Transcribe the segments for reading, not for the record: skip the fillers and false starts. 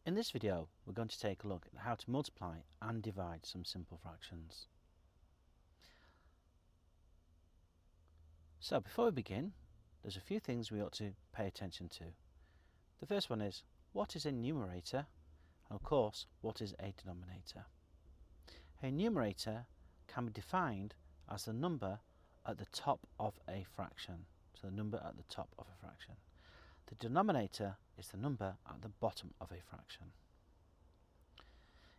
In this video, we're going to take a look at how to multiply and divide some simple fractions. So before we begin, there's a few things we ought to pay attention to. The first one is, what is a numerator? And of course, what is a denominator? A numerator can be defined as the number at the top of a fraction. So the number at the top of a fraction. The denominator is the number at the bottom of a fraction.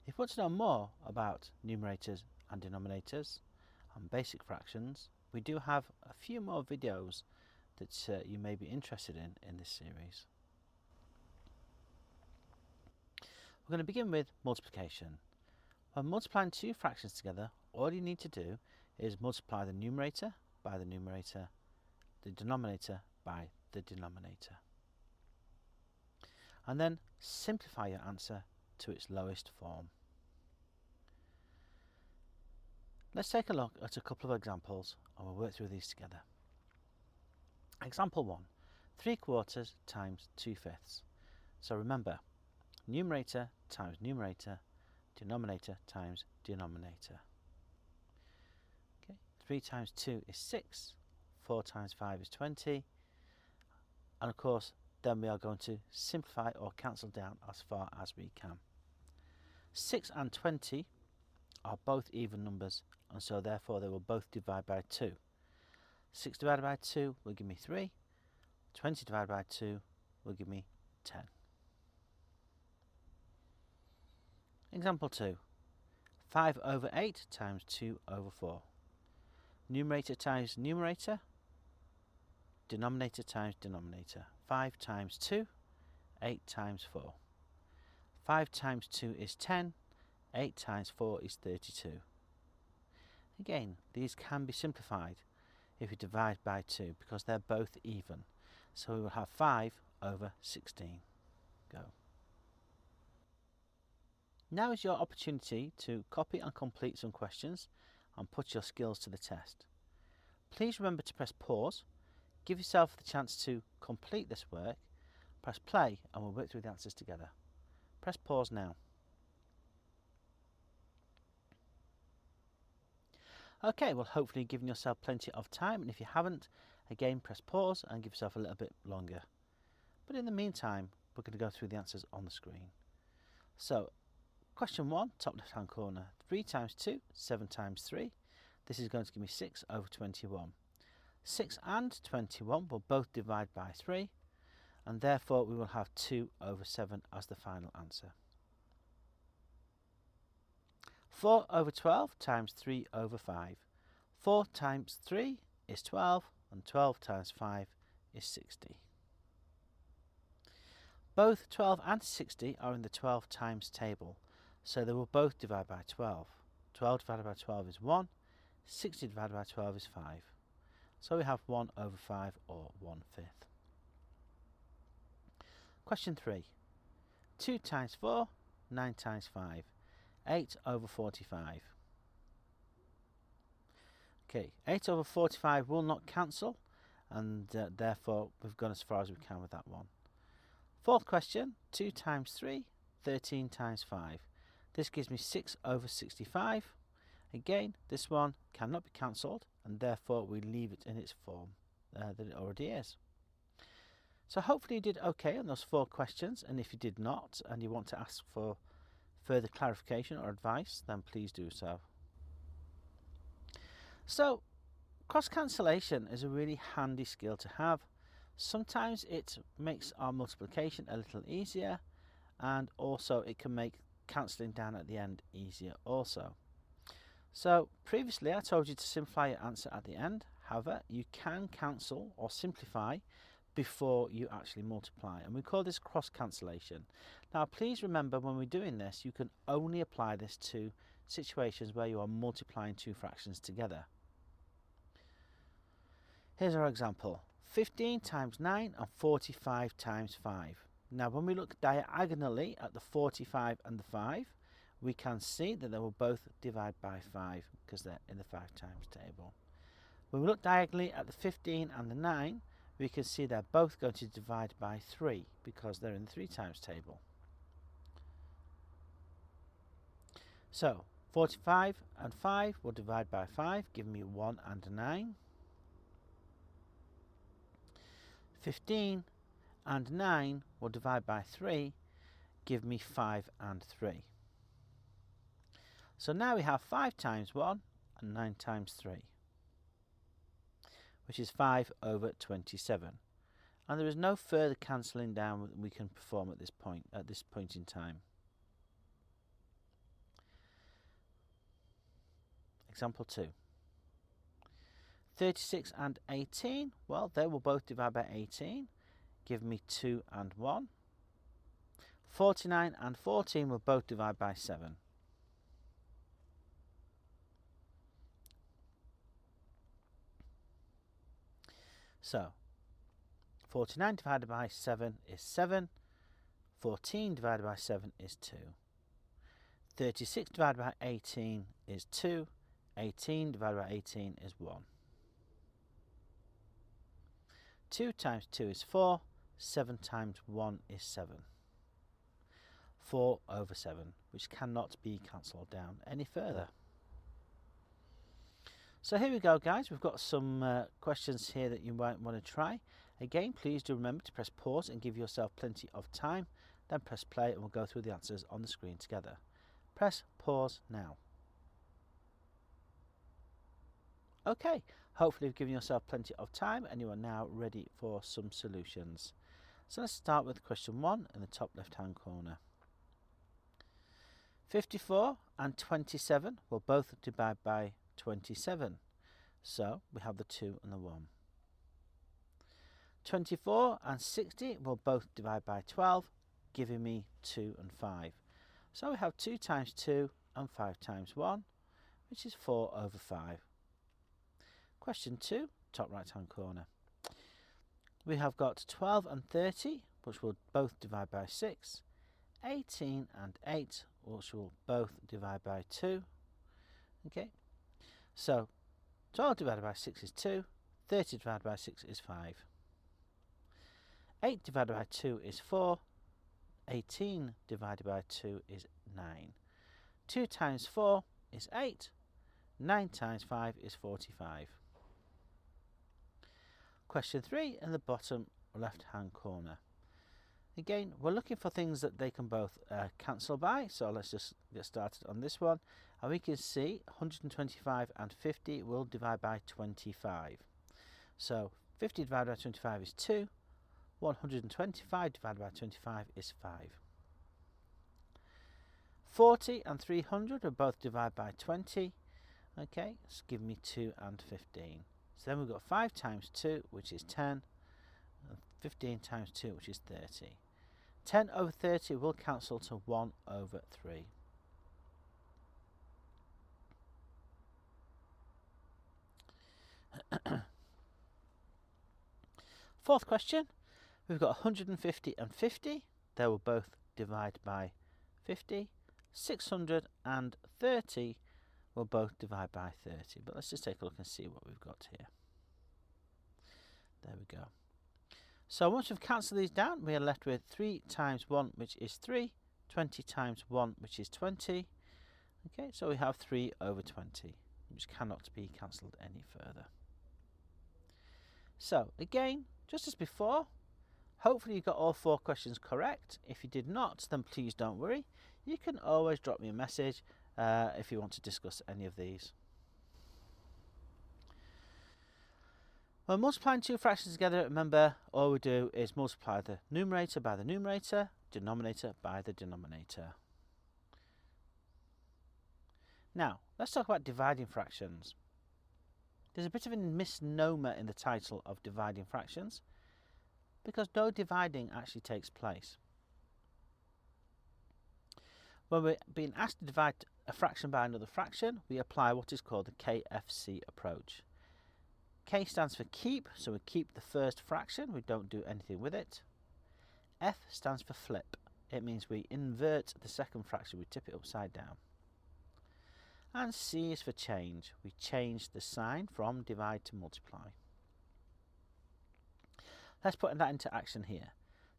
If you want to know more about numerators and denominators and basic fractions, we do have a few more videos that you may be interested in this series. We're going to begin with multiplication. When multiplying two fractions together, all you need to do is multiply the numerator by the numerator, the denominator by the denominator, and then simplify your answer to its lowest form. Let's take a look at a couple of examples and we'll work through these together. Example 1, 3/4 times 2/5. So remember, numerator times numerator, denominator times denominator. Okay, 3 times 2 is 6, 4 times 5 is 20, and of course then we are going to simplify or cancel down as far as we can. 6 and 20 are both even numbers, and so therefore they will both divide by 2. 6 divided by 2 will give me 3, 20 divided by 2 will give me 10. Example 2, 5/8 times 2/4. Numerator times numerator, denominator times denominator. 5 times 2, 8 times 4. 5 times 2 is 10, 8 times 4 is 32. Again, these can be simplified if we divide by 2 because they're both even. So we will have 5/16. Go. Now is your opportunity to copy and complete some questions and put your skills to the test. Please remember to press pause, give yourself the chance to complete this work, press play and we'll work through the answers together. Press pause now. Okay, well hopefully you've given yourself plenty of time, and if you haven't, again press pause and give yourself a little bit longer. But in the meantime, we're going to go through the answers on the screen. So, question 1, top left hand corner, 3 times 2, 7 times 3. This is going to give me 6/21. 6 and 21 will both divide by 3, and therefore we will have 2/7 as the final answer. 4/12 times 3/5. 4 times 3 is 12, and 12 times 5 is 60. Both 12 and 60 are in the 12 times table, so they will both divide by 12. 12 divided by 12 is 1, 60 divided by 12 is 5. So we have 1/5 or 1/5. Question 3. 2 times 4, 9 times 5. 8/45. Okay, 8/45 will not cancel, and therefore we've gone as far as we can with that one. Fourth question, 2 times 3, 13 times 5. This gives me 6/65. Again, this one cannot be cancelled, and therefore we leave it in its form that it already is. So hopefully you did okay on those 4 questions, and if you did not and you want to ask for further clarification or advice, then please do so. So, cross cancellation is a really handy skill to have. Sometimes it makes our multiplication a little easier, and also it can make cancelling down at the end easier also. So previously I told you to simplify your answer at the end. However, you can cancel or simplify before you actually multiply, and we call this cross cancellation. Now please remember, when we're doing this, you can only apply this to situations where you are multiplying two fractions together. Here's our example, 15 times 9 and 45 times 5. Now when we look diagonally at the 45 and the 5, we can see that they will both divide by 5 because they're in the 5 times table. When we look diagonally at the 15 and the 9, we can see they're both going to divide by 3 because they're in the 3 times table. So 45 and 5 will divide by 5, giving me 1 and 9. 15 and 9 will divide by 3, give me 5 and 3. So now we have 5 times 1 and 9 times 3, which is 5 over 27. And there is no further cancelling down we can perform at this point in time. Example 2. 36 and 18, well, they will both divide by 18, give me 2 and 1. 49 and 14 will both divide by 7. So 49 divided by 7 is 7. 14 divided by 7 is 2. 36 divided by 18 is 2. 18 divided by 18 is 1. 2 times 2 is 4. 7 times 1 is 7. 4 over 7, which cannot be cancelled down any further. So here we go, guys. We've got some questions here that you might want to try. Again, please do remember to press pause and give yourself plenty of time. Then press play and we'll go through the answers on the screen together. Press pause now. Okay, hopefully you've given yourself plenty of time and you are now ready for some solutions. So let's start with question 1 in the top left hand corner. 54 and 27 will both divide by 27. So we have the 2 and the 1. 24 and 60 will both divide by 12, giving me 2 and 5. So we have 2 times 2 and 5 times 1, which is 4 over 5. Question 2, top right hand corner. We have got 12 and 30, which will both divide by 6. 18 and 8, which will both divide by 2. Okay, so 12 divided by 6 is 2, 30 divided by 6 is 5. 8 divided by 2 is 4, 18 divided by 2 is 9. 2 times 4 is 8, 9 times 5 is 45. Question 3 in the bottom left hand corner. Again, we're looking for things that they can both cancel by, so let's just get started on this one. And we can see 125 and 50 will divide by 25. So 50 divided by 25 is 2, 125 divided by 25 is 5. 40 and 300 will both divide by 20. Okay, so give me 2 and 15. So then we've got 5 times 2, which is 10, and 15 times 2, which is 30. 10 over 30 will cancel to 1 over 3. Fourth question, we've got 150 and 50. They will both divide by 50. 630 will both divide by 30. But let's just take a look and see what we've got here. There we go. So once we've cancelled these down, we are left with 3 times 1, which is 3. 20 times 1, which is 20. Okay, so we have 3 over 20, which cannot be cancelled any further. So again, just as before, hopefully you got all 4 questions correct. If you did not, then please don't worry. You can always drop me a message if you want to discuss any of these. When multiplying 2 fractions together, remember, all we do is multiply the numerator by the numerator, denominator by the denominator. Now, let's talk about dividing fractions. There's a bit of a misnomer in the title of dividing fractions because no dividing actually takes place. When we're being asked to divide a fraction by another fraction, we apply what is called the KFC approach. K stands for keep, so we keep the first fraction, we don't do anything with it. F stands for flip, it means we invert the second fraction, we tip it upside down. And C is for change, we change the sign from divide to multiply. Let's put that into action here.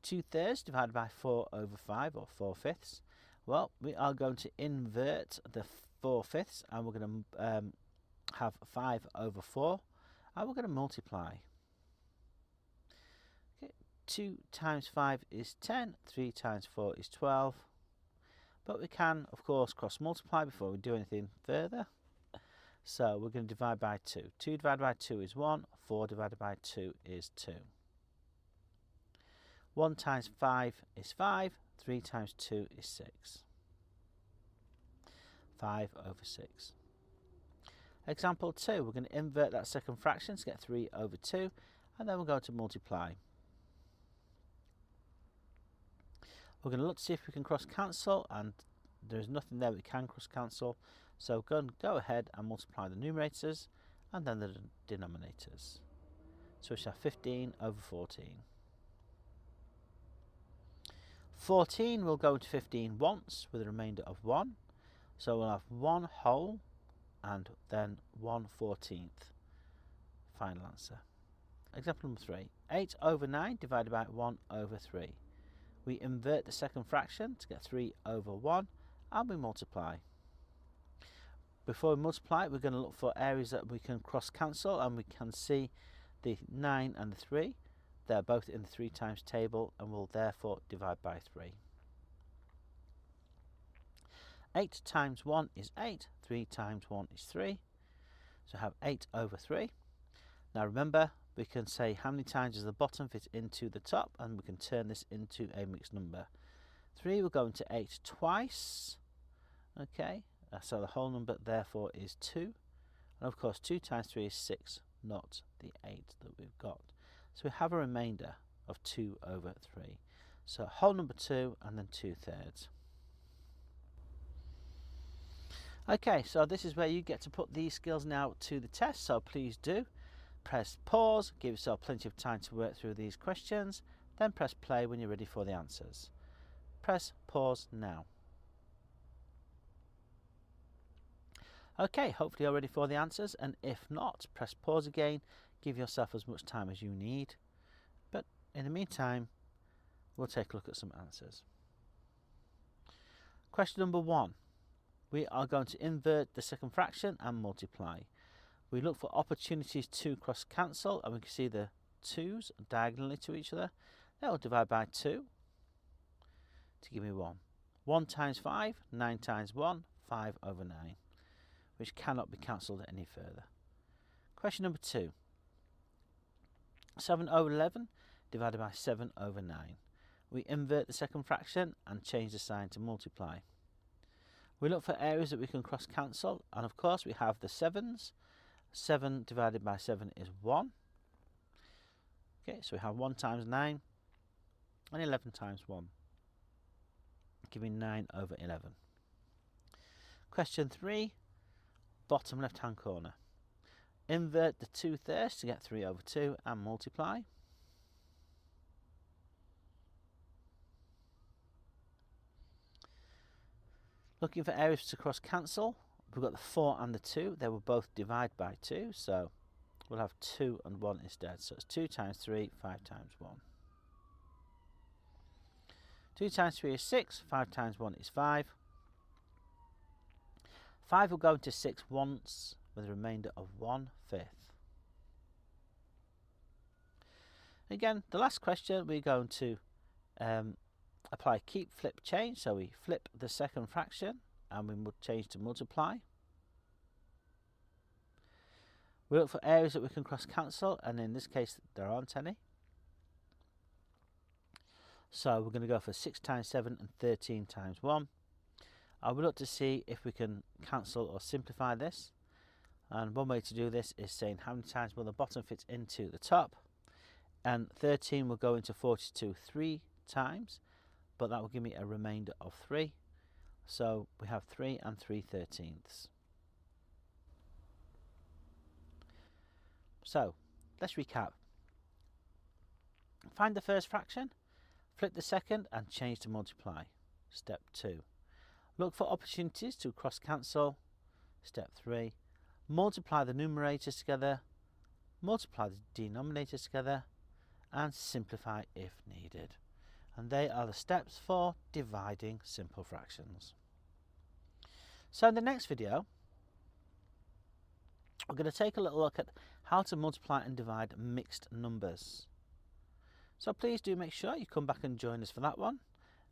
2/3 divided by 4 over 5, or 4/5. Well, we are going to invert the 4/5 and we're going to have 5 over 4 and we're going to multiply. Okay, 2 times 5 is 10, 3 times 4 is 12. But we can, of course, cross multiply before we do anything further. So we're going to divide by 2. 2 divided by 2 is 1, 4 divided by 2 is 2. 1 times 5 is 5, 3 times 2 is 6. 5 over 6. Example 2, we're going to invert that second fraction to get 3 over 2, and then we're going to multiply. We're going to look to see if we can cross cancel, and there's nothing there we can cross cancel, so go ahead and multiply the numerators and then the denominators. So we shall have 15 over 14. 14 will go into 15 once with a remainder of 1, so we'll have 1 whole and then 1/14. Final answer. Example number 3. 8 over 9 divided by 1 over 3. We invert the second fraction to get 3 over 1 and we multiply. Before we multiply, we're going to look for areas that we can cross cancel, and we can see the 9 and the 3. They're both in the 3 times table and will therefore divide by 3. 8 times 1 is 8, 3 times 1 is 3. So have 8 over 3. Now remember, we can say how many times does the bottom fit into the top, and we can turn this into a mixed number. 3 will go into 8 twice. Okay, so the whole number therefore is 2. And of course 2 times 3 is 6, not the 8 that we've got. So we have a remainder of 2 over 3. So whole number 2 and then 2/3. Okay, so this is where you get to put these skills now to the test, so please do. Press pause, give yourself plenty of time to work through these questions, then press play when you're ready for the answers. Press pause now. Okay, hopefully you're ready for the answers, and if not, press pause again, give yourself as much time as you need. But in the meantime, we'll take a look at some answers. Question number 1. We are going to invert the second fraction and multiply. We look for opportunities to cross cancel, and we can see the 2's diagonally to each other. That will divide by 2 to give me 1. 1 times 5, 9 times 1, 5 over 9, which cannot be cancelled any further. Question number 2. 7 over 11 divided by 7 over 9. We invert the second fraction and change the sign to multiply. We look for areas that we can cross cancel, and of course we have the 7's. 7 divided by 7 is 1. Okay, so we have 1 times 9 and 11 times 1, giving 9 over 11. Question 3, bottom left hand corner. Invert the 2/3 to get 3 over 2 and multiply. Looking for areas to cross cancel, we've got the 4 and the 2. They will both divide by 2, so we'll have 2 and 1 instead. So it's 2 times 3, 5 times 1. 2 times 3 is 6, 5 times 1 is 5. 5 will go into 6 once with a remainder of 1/5. Again, the last question, we're going to apply keep, flip, change. So we flip the second fraction and we will change to multiply. We look for areas that we can cross cancel, and in this case there aren't any. So we're going to go for 6 times 7 and 13 times 1. I will look to see if we can cancel or simplify this. And one way to do this is saying how many times will the bottom fit into the top. And 13 will go into 42 3 times, but that will give me a remainder of 3. So we have 3 and 3/13. So let's recap. Find the first fraction, flip the second and change to multiply. Step 2. Look for opportunities to cross cancel. Step 3. Multiply the numerators together, multiply the denominators together, and simplify if needed. and they are the steps for dividing simple fractions. So in the next video, we're going to take a little look at how to multiply and divide mixed numbers. So please do make sure you come back and join us for that one.